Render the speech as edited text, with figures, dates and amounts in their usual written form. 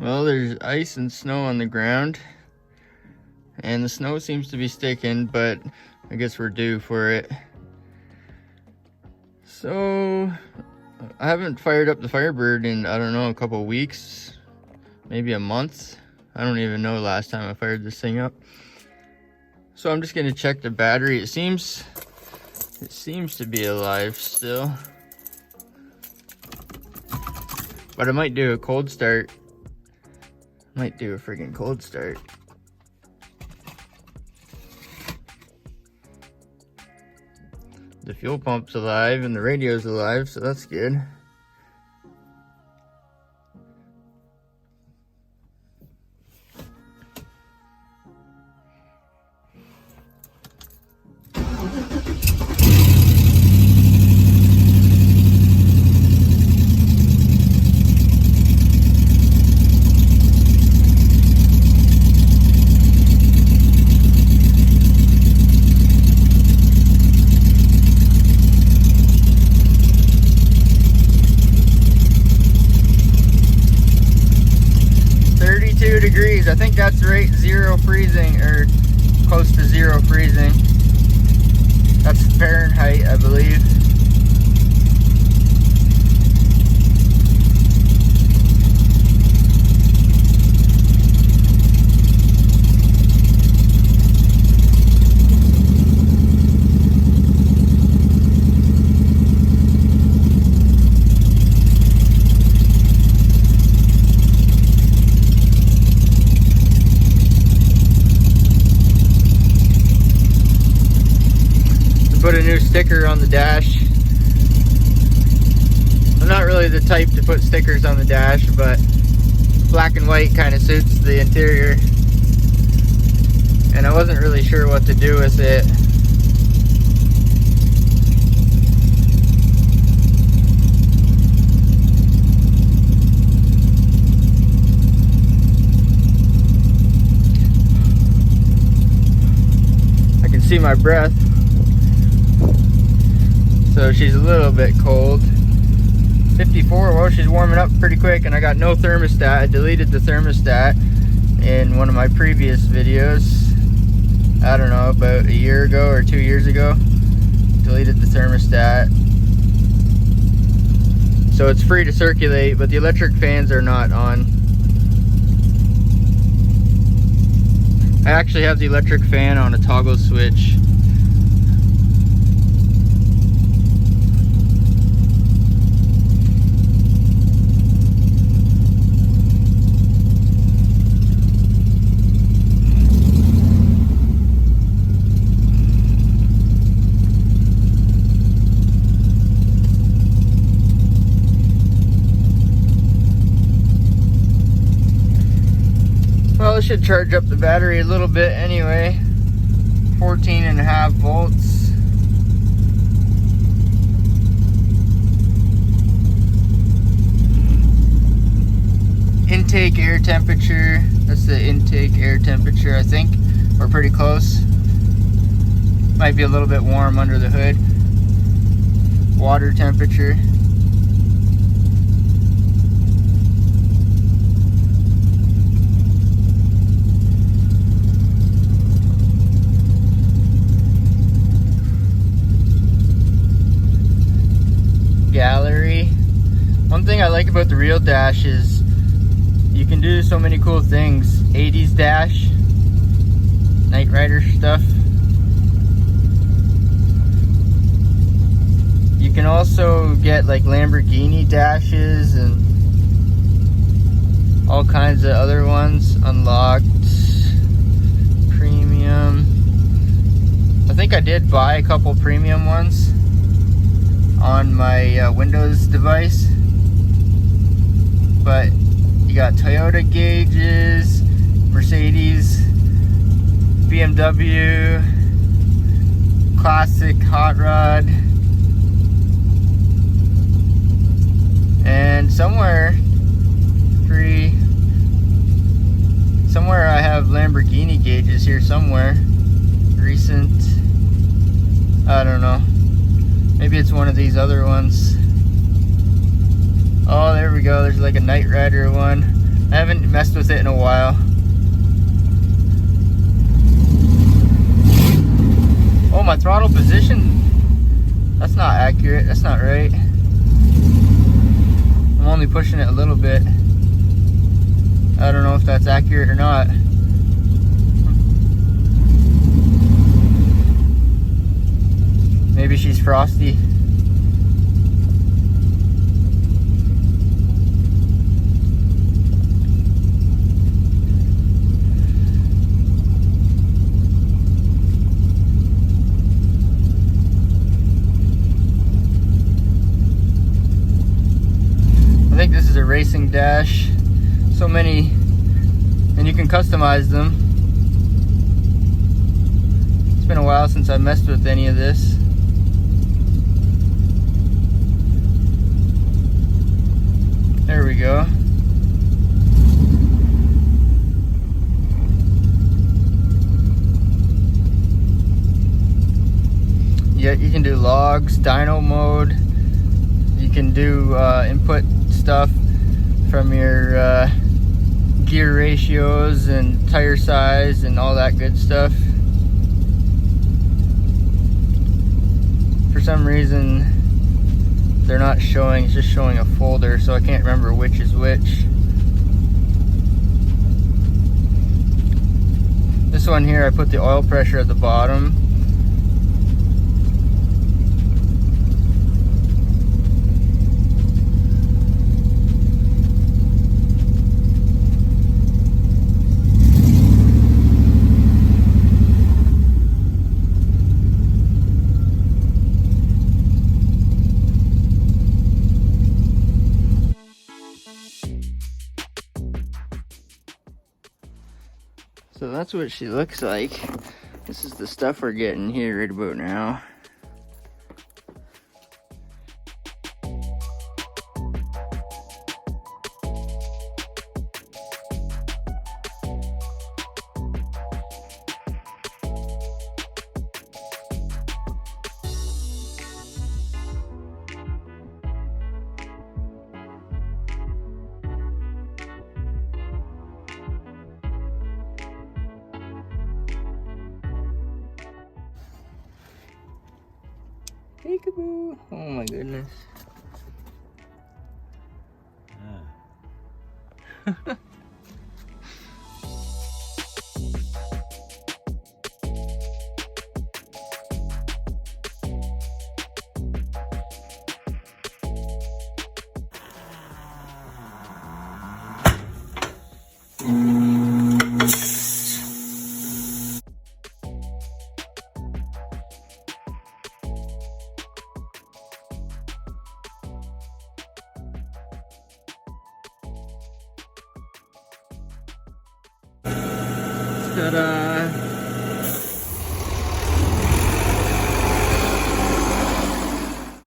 Well, there's ice and snow on the ground, and the snow seems to be sticking, but I guess we're due for it. So I haven't fired up the Firebird in, I don't know, a couple of weeks, maybe a month. I don't even know last time I fired this thing up. So I'm just gonna check the battery. It seems to be alive still, but I might do a cold start. Might do a friggin' cold start. The fuel pump's alive and the radio's alive, so that's good. Degrees. I think that's right, zero freezing, or close to zero freezing. That's Fahrenheit, I believe. Put a new sticker on the dash. I'm not really the type to put stickers on the dash, but black and white kind of suits the interior, and I wasn't really sure what to do with it. I can see my breath. So she's a little bit cold. 54, well, she's warming up pretty quick, and I got no thermostat. I deleted the thermostat in one of my previous videos. I don't know, about a year ago or 2 years ago. Deleted the thermostat. So it's free to circulate, but the electric fans are not on. I actually have the electric fan on a toggle switch. Well, it should charge up the battery a little bit anyway. 14.5 volts. Intake air temperature. That's the intake air temperature, I think. We're pretty close. Might be a little bit warm under the hood. Water temperature. Gallery. One thing I like about the RealDash is you can do so many cool things. 80s dash, Knight Rider stuff. You can also get like Lamborghini dashes and all kinds of other ones unlocked. Premium. I think I did buy a couple premium ones on my Windows device, but you got Toyota gauges, Mercedes, BMW, classic hot rod, and somewhere I have Lamborghini gauges here somewhere. Recent, I don't know. Maybe it's one of these other ones. Oh, there we go. There's like a Knight Rider one. I haven't messed with it in a while. Oh, my throttle position, that's not accurate. That's not right. I'm only pushing it a little bit. I don't know if that's accurate or not. Maybe she's frosty. I think this is a racing dash. So many, and you can customize them. It's been a while since I messed with any of this. There we go. Yeah, you can do logs, dyno mode. You can do input stuff from your gear ratios and tire size and all that good stuff. For some reason they're not showing, it's just showing a folder, so I can't remember which is which. This one here, I put the oil pressure at the bottom. So that's what she looks like. This is the stuff we're getting here right about now. Peekaboo. Oh my goodness. Ta-da!